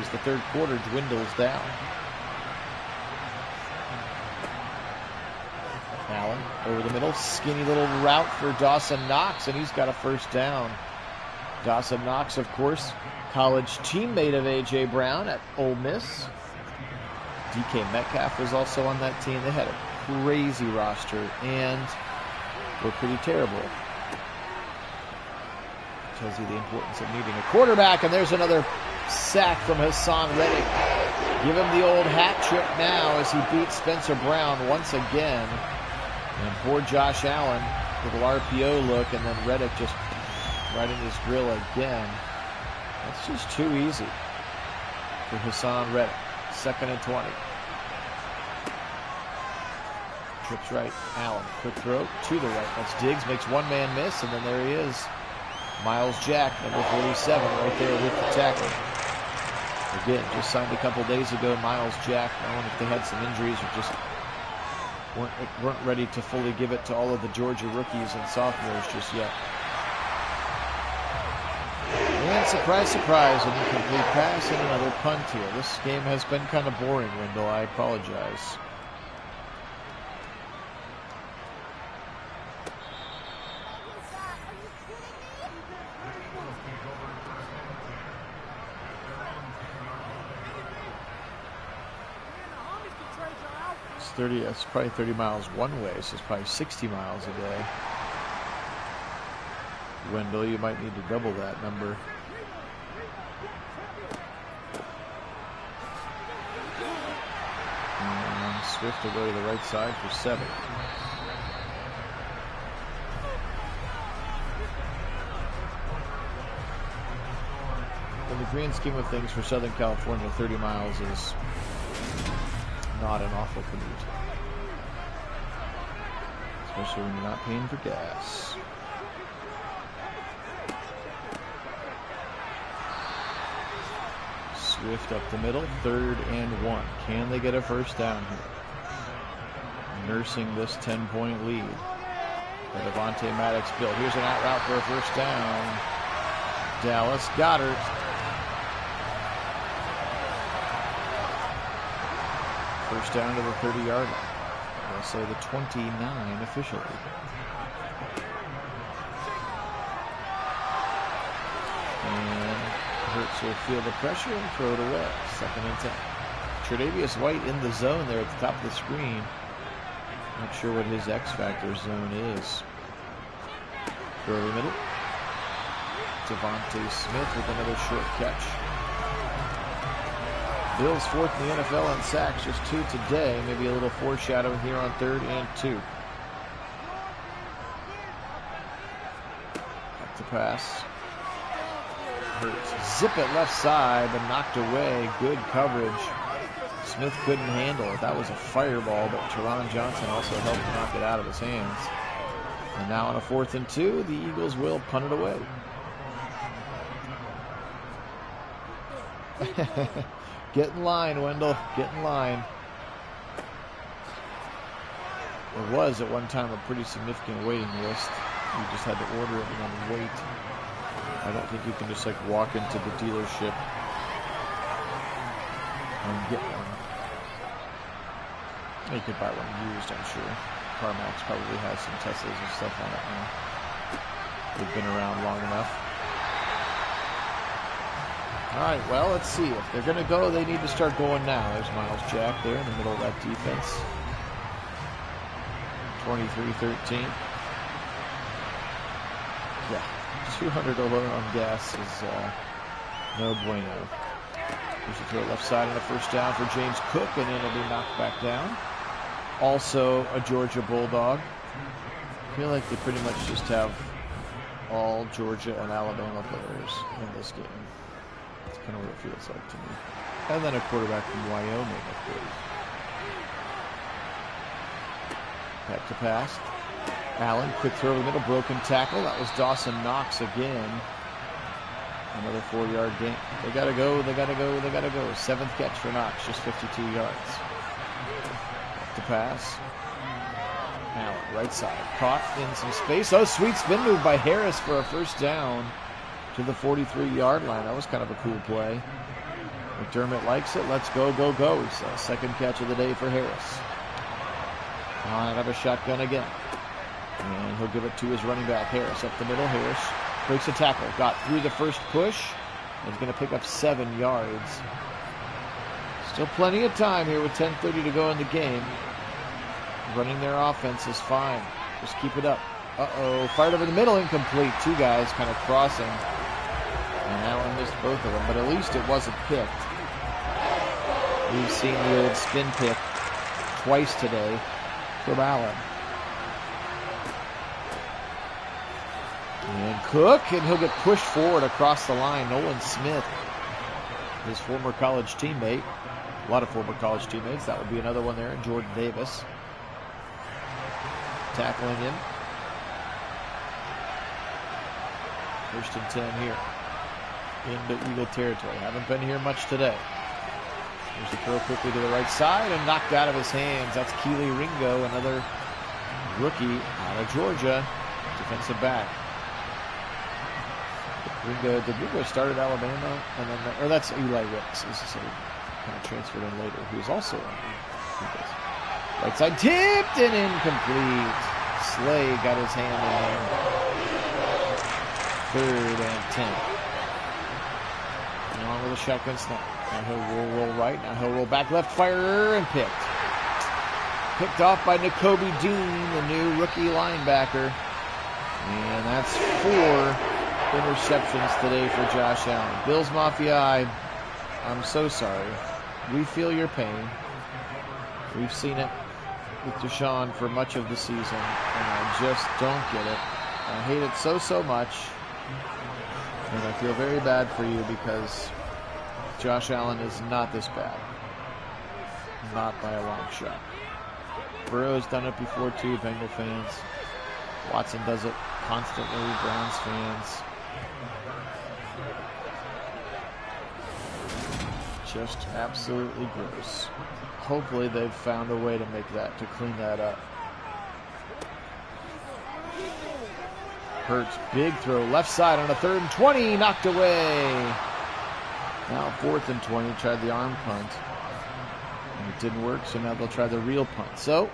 the third quarter dwindles down. Allen over the middle, skinny little route for Dawson Knox, and he's got a first down. Dawson Knox, of course, college teammate of A.J. Brown at Ole Miss. DK Metcalf was also on that team. They had a crazy roster and were pretty terrible. Tells you the importance of needing a quarterback, and there's another sack from Hassan Reddick. Give him the old hat trick now as he beats Spencer Brown once again. And poor Josh Allen, little RPO look, and then Reddick just right in his grill again. That's just too easy for Hassan Reddick. 2nd and 20. Trips right, Allen, quick throw to the right. That's Diggs, makes one man miss, and then there he is. Miles Jack, number 47, right there with the tackle. Again, just signed a couple days ago, Miles Jack. I wonder if they had some injuries or just weren't ready to fully give it to all of the Georgia rookies and sophomores just yet. And surprise, surprise, an incomplete pass and another punt here. This game has been kind of boring, Wendell. I apologize. It's probably 30 miles one way, so it's probably 60 miles a day. Wendell, you might need to double that number. And Swift will go to the right side for 7. In the grand scheme of things for Southern California, 30 miles is not an awful commute, especially when you're not paying for gas. Swift up the middle, 3rd and 1. Can they get a first down here? Nursing this 10-point lead that Avonte Maddox built. Here's an out route for a first down. Dallas Goedert. First down to the 30-yard line. They'll say the 29 officially. And Hurts will feel the pressure and throw it away. 2nd and 10. Tre'Davious White in the zone there at the top of the screen. Not sure what his X-Factor zone is. Early middle. Devontae Smith with another short catch. Bills 4th in the NFL in sacks, just 2 today. Maybe a little foreshadowing here on 3rd and 2. Back to pass. Hurts. Zip it left side, but knocked away. Good coverage. Smith couldn't handle it. That was a fireball, but Teron Johnson also helped knock it out of his hands. And now on a 4th and 2, the Eagles will punt it away. Get in line, Wendell. Get in line. There was at one time a pretty significant waiting list. You just had to order it and then wait. I don't think you can just like walk into the dealership and get one. You could buy one used, I'm sure. CarMax probably has some Teslas and stuff on it now. They've been around long enough. All right, well, let's see. If they're going to go, they need to start going now. There's Miles Jack there in the middle of that defense. 23-13. Yeah, 200 alone on gas is no bueno. There's a throw left side and a first down for James Cook, and then it'll be knocked back down. Also a Georgia Bulldog. I feel like they pretty much just have all Georgia and Alabama players in this game. That's kind of what it feels like to me. And then a quarterback from Wyoming, of course. Back to pass. Allen, quick throw in the middle, broken tackle. That was Dawson Knox again. Another 4-yard gain. They gotta go, they gotta go, they gotta go. 7th catch for Knox, just 52 yards. Back to pass. Allen, right side, caught in some space. Oh, sweet spin move by Harris for a first down to the 43-yard line. That was kind of a cool play. McDermott likes it. Let's go, go, go, he says. 2nd catch of the day for Harris. Out of a shotgun again. And he'll give it to his running back, Harris. Up the middle, Harris breaks a tackle. Got through the first push. He's going to pick up 7 yards. Still plenty of time here with 10:30 to go in the game. Running their offense is fine. Just keep it up. Uh-oh. Fired over the middle, incomplete. 2 guys kind of crossing. And Allen missed both of them, but at least it wasn't picked. We've seen the old spin pick twice today from Allen. And Cook, and he'll get pushed forward across the line. Nolan Smith, his former college teammate. A lot of former college teammates. That would be another one there. And Jordan Davis tackling him. 1st and 10 here into Eagle territory. Haven't been here much today. There's a throw quickly to the right side and knocked out of his hands. That's Keely Ringo, another rookie out of Georgia, defensive back. Did Ringo start at Alabama? And then, or that's Eli Ricks. This is kind of transferred in later. He was also on right side, tipped and incomplete. Slay got his hand in there. 3rd and 10. Along with a shotgun snap. Now he'll roll right. Now he'll roll back left, fire, and picked. Picked off by Nakobe Dean, the new rookie linebacker. And that's 4 interceptions today for Josh Allen. Bills Mafia, I'm so sorry. We feel your pain. We've seen it with Deshaun for much of the season, and I just don't get it. I hate it so, so much. And I feel very bad for you because Josh Allen is not this bad. Not by a long shot. Burrow's done it before too, Bengal fans. Watson does it constantly, Browns fans. Just absolutely gross. Hopefully they've found a way to clean that up. Hurts, big throw, left side on a 3rd and 20, knocked away. Now 4th and 20, tried the arm punt. And it didn't work, so now they'll try the real punt. So,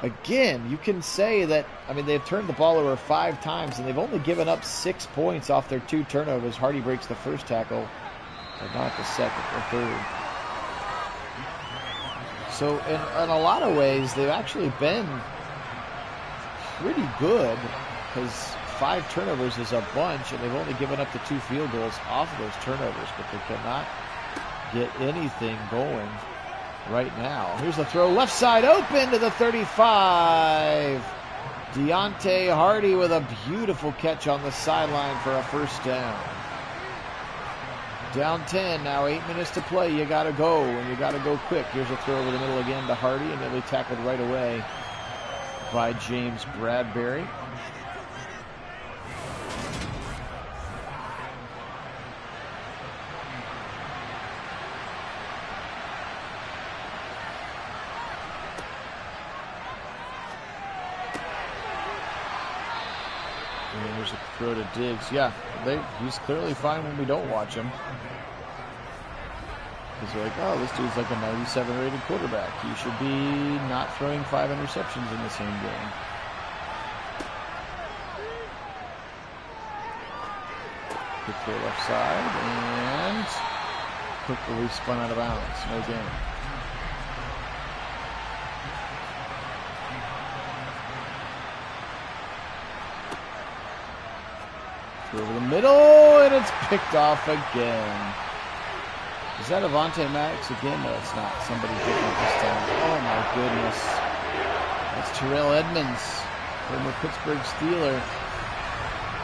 again, you can say that, they've turned the ball over 5 times, and they've only given up 6 points off their 2 turnovers. Hardy breaks the first tackle, but not the 2nd or 3rd. So, in a lot of ways, they've actually been pretty good, because 5 turnovers is a bunch, and they've only given up the 2 field goals off of those turnovers, but they cannot get anything going right now. Here's the throw, left side open to the 35. Deontay Hardy with a beautiful catch on the sideline for a first down. Down 10, now 8 minutes to play. You got to go, and you got to go quick. Here's a throw over the middle again to Hardy, and he'll be tackled right away by James Bradbury. And there's a throw to Diggs. Yeah, he's clearly fine when we don't watch him. Because they're like, oh, this dude's like a 97 rated quarterback. He should be not throwing 5 interceptions in the same game. Quick throw left side, and quickly spun out of bounds. No gain. Over the middle, and it's picked off again. Is that Avonte Maddox again? No, it's not. Somebody different this time. Oh my goodness. That's Terrell Edmonds, former Pittsburgh Steeler.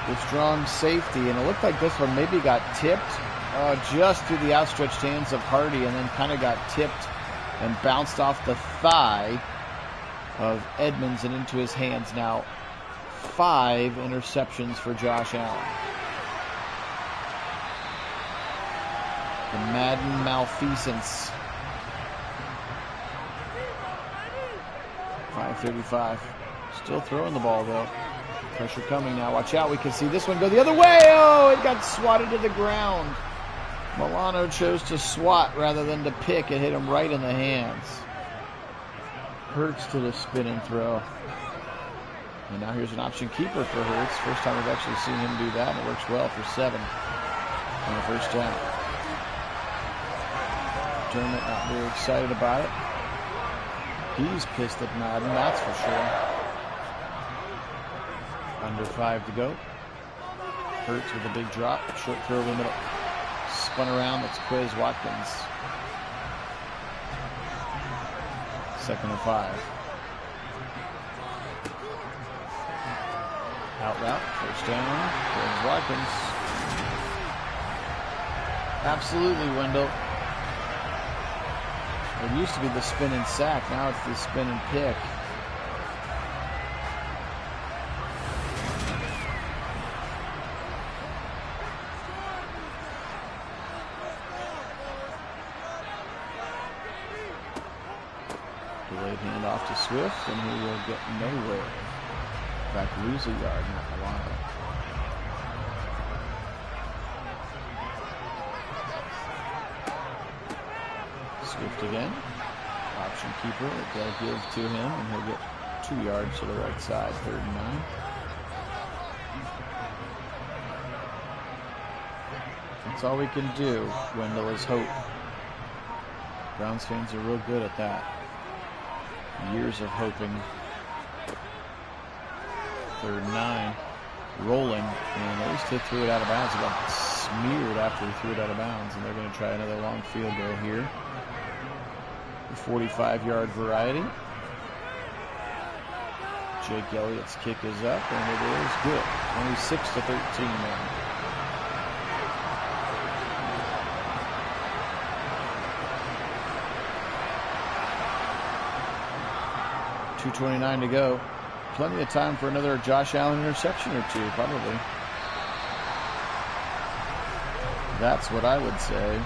The strong safety, and it looked like this one maybe got tipped just through the outstretched hands of Hardy, and then kind of got tipped and bounced off the thigh of Edmonds and into his hands. Now 5 interceptions for Josh Allen. The Madden malfeasance. 5:35. Still throwing the ball though. Pressure coming now. Watch out. We can see this one go the other way. Oh, it got swatted to the ground. Milano chose to swat rather than to pick. It hit him right in the hands. Hurts to the spin and throw. And now here's an option keeper for Hurts. First time I've actually seen him do that. And it works well for 7 on the first down. Dermott not very excited about it. He's pissed at Madden, that's for sure. Under 5 to go. Hurts with a big drop. Short throw over the middle. Spun around. That's Quez Watkins. 2nd and 5. Out route. First down. Quez Watkins. Absolutely, Wendell. It used to be the spin and sack. Now it's the spin and pick. Delayed handoff to Swift, and he will get nowhere. In fact, lose a yard, not Milano. Swift again. Option keeper. They'll give to him, and he'll get 2 yards to the right side. 3rd and 9. That's all we can do. Wendell is hope. Browns fans are real good at that. Years of hoping. 3rd and 9. Rolling, and at least he threw it out of bounds. He got smeared after he threw it out of bounds, and they're going to try another long field goal here. The 45-yard variety. Jake Elliott's kick is up, and it is good. 26-13 now. .229 to go. Plenty of time for another Josh Allen interception or 2, probably. That's what I would say.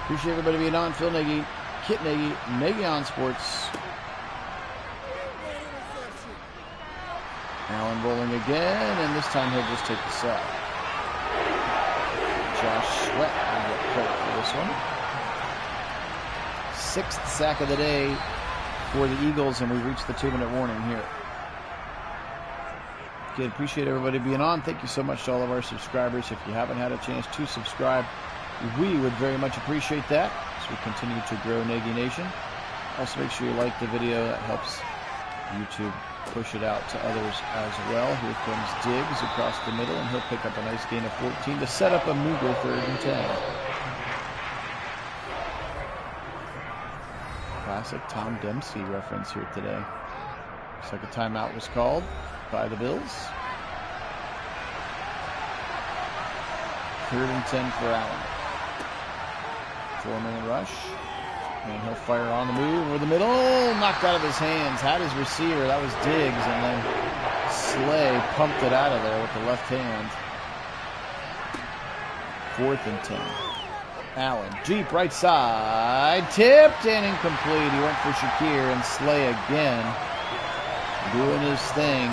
Appreciate everybody being on. Phil Nagy, Kit Nagy, Nagy on Sports. Allen rolling again, and this time he'll just take the sack. Josh Sweat will get credit for this one. 6th sack of the day for the Eagles, and we reached the 2-minute warning here. Okay, appreciate everybody being on. Thank you so much to all of our subscribers. If you haven't had a chance to subscribe, we would very much appreciate that as we continue to grow Nagy Nation. Also, make sure you like the video. That helps YouTube push it out to others as well. Here comes Diggs across the middle, and he'll pick up a nice gain of 14 to set up a meager 3rd and 10. Classic Tom Dempsey reference here today. Looks like a timeout was called by the Bills. 3rd and 10 for Allen. 4-man rush. And he'll fire on the move over the middle. Knocked out of his hands. Had his receiver. That was Diggs. And then Slay pumped it out of there with the left hand. 4th and 10. Allen, deep right side, tipped and incomplete. He went for Shakir, and Slay again doing his thing.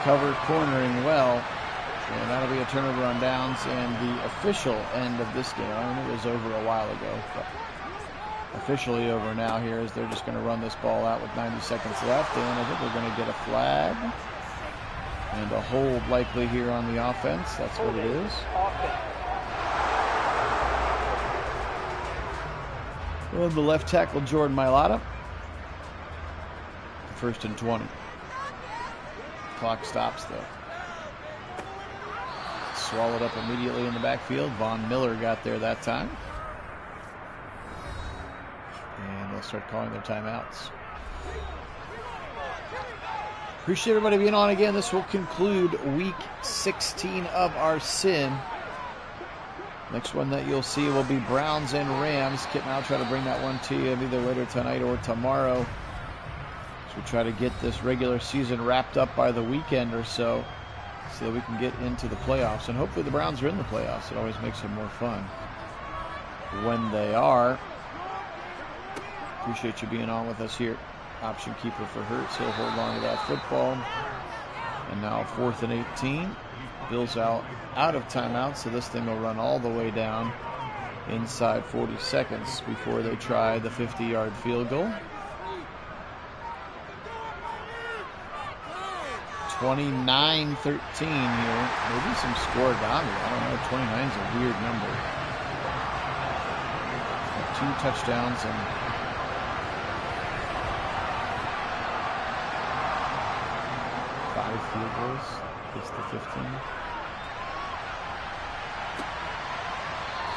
Cover cornering well, and that'll be a turnover on downs and the official end of this game. I mean, it was over a while ago, but officially over now here as they're just going to run this ball out with 90 seconds left, and I think we're going to get a flag and a hold likely here on the offense. That's what it is. Well, the left tackle, Jordan Mailata. 1st and 20. Clock stops, though. swallowed up immediately in the backfield. Von Miller got there that time. And they'll start calling their timeouts. Appreciate everybody being on again. This will conclude week 16 of our sim. Next one that you'll see will be Browns and Rams. Kit and I'll try to bring that one to you either later tonight or tomorrow. So we try to get this regular season wrapped up by the weekend or so that we can get into the playoffs. And hopefully the Browns are in the playoffs. It always makes it more fun when they are. Appreciate you being on with us here. Option keeper for Hurts. He'll hold on to that football. And now 4th and 18. Bills out of timeout, so this thing will run all the way down inside 40 seconds before they try the 50-yard field goal. 29-13 here. Maybe some scoregami. I don't know. 29 is a weird number. 2 touchdowns and 5 field goals. It's the 15.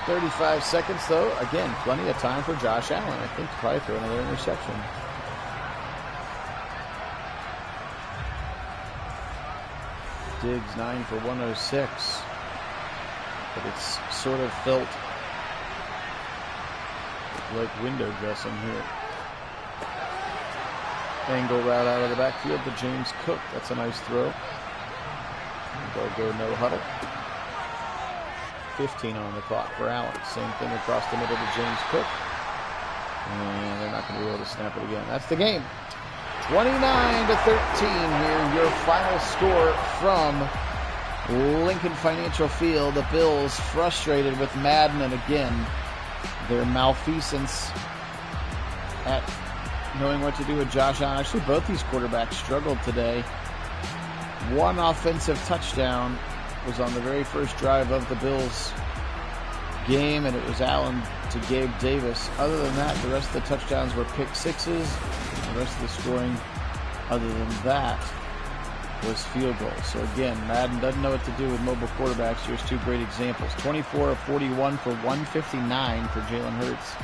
35 seconds, though. Again, plenty of time for Josh Allen. I think probably throw another interception. Diggs 9 for 106. But it's sort of felt like window dressing here. Angle route out of the backfield to James Cook. That's a nice throw. They'll go no huddle. 15 on the clock for Allen. Same thing across the middle to James Cook. And they're not going to be able to snap it again. That's the game. 29-13 here. Your final score from Lincoln Financial Field. The Bills frustrated with Madden, and again, their malfeasance at knowing what to do with Josh Allen. Actually, both these quarterbacks struggled today. One offensive touchdown was on the very first drive of the Bills game, and it was Allen to Gabe Davis. Other than that, the rest of the touchdowns were pick sixes. The rest of the scoring, other than that, was field goals. So again, Madden doesn't know what to do with mobile quarterbacks. Here's 2 great examples. 24 of 41 for 159 for Jalen Hurts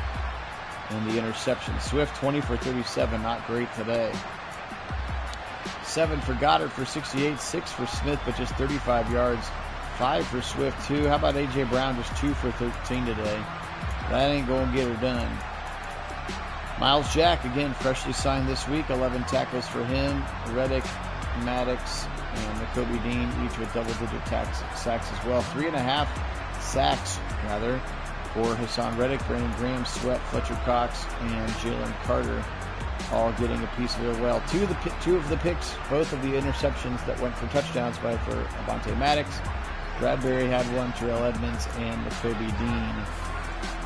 and the interception. Swift 20 for 37, not great today. 7 for Goddard for 68, 6 for Smith, but just 35 yards. 5 for Swift, 2. How about A.J. Brown, just 2 for 13 today? That ain't going to get her done. Miles Jack, again, freshly signed this week. 11 tackles for him. Reddick, Maddox, and Nakobe Dean, each with double-digit sacks as well. 3.5 sacks, rather, for Hassan Reddick, Brandon Graham, Sweat, Fletcher Cox, and Jalen Carter, all getting a piece of it. Well, two of the picks, both of the interceptions that went for touchdowns for Avonte Maddox. Bradbury had one, Terrell Edmonds, and Nakobe Dean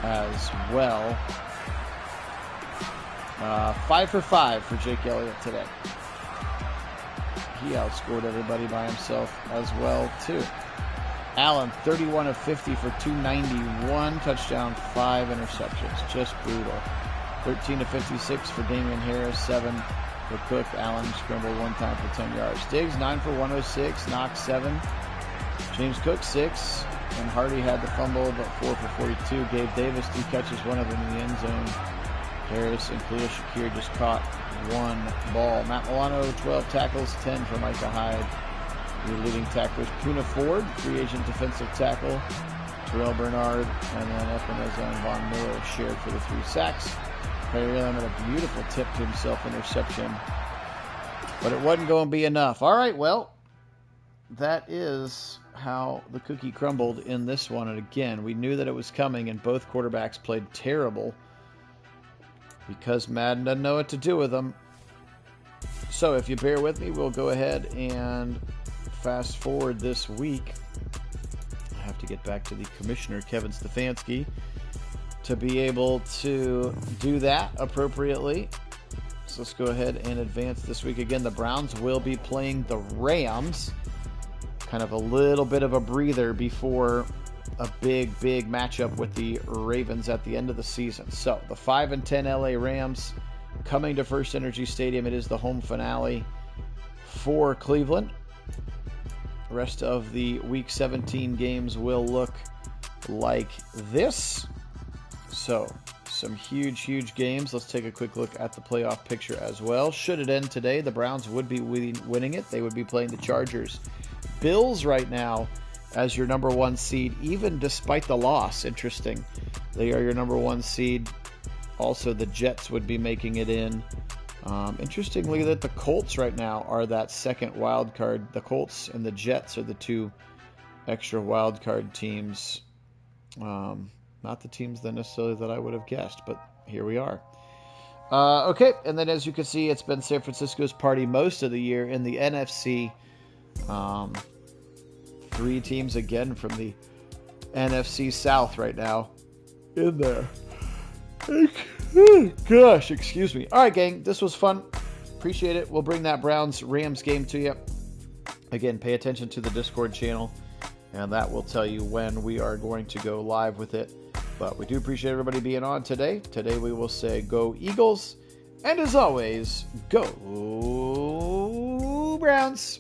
as well. 5 for 5 for Jake Elliott today. He outscored everybody by himself as well, too. Allen, 31 of 50 for 291, touchdown, 5 interceptions. Just brutal. 13 of 56 for Damian Harris, 7 for Cook. Allen scrambled 1 time for 10 yards. Diggs, 9 for 106, Knox 7. James Cook, 6. And Hardy had the fumble, but 4 for 42. Gabe Davis, 2 catches, 1 of them in the end zone. Harris and Khalil Shakir just caught 1 ball. Matt Milano, 12 tackles, 10 for Micah Hyde. Your leading tacklers, Puna Ford, free agent defensive tackle. Terrell Bernard, and then Epeneza and Von Miller shared for the 3 sacks. Perry Allen had a beautiful tip to himself interception, but it wasn't going to be enough. All right, well, that is how the cookie crumbled in this one. And again, we knew that it was coming, and both quarterbacks played terrible because Madden doesn't know what to do with them. So if you bear with me, we'll go ahead and fast forward this week. I have to get back to the commissioner, Kevin Stefanski, to be able to do that appropriately. So let's go ahead and advance this week. Again, the Browns will be playing the Rams. Kind of a little bit of a breather before a big matchup with the Ravens at the end of the season. So the 5-10 LA Rams coming to First Energy Stadium. It is the home finale for Cleveland. rest of the Week 17 games will look like this. So, some huge games. Let's take a quick look at the playoff picture as well. Should it end today, the Browns would be winning it. They would be playing the Chargers. Bills right now as your number 1 seed, even despite the loss. Interesting. They are your number 1 seed. Also, the Jets would be making it in. Interestingly, that the Colts right now are that second wild card. The Colts and the Jets are the 2 extra wild card teams. Not the teams that necessarily that I would have guessed, but here we are. Okay, and then as you can see, it's been San Francisco's party most of the year in the NFC. 3 teams again from the NFC South right now in there. Gosh, excuse me. All right, gang, this was fun. Appreciate it. We'll bring that Browns-Rams game to you. Again, pay attention to the Discord channel, and that will tell you when we are going to go live with it. But we do appreciate everybody being on today. Today we will say go Eagles, and as always, go Browns.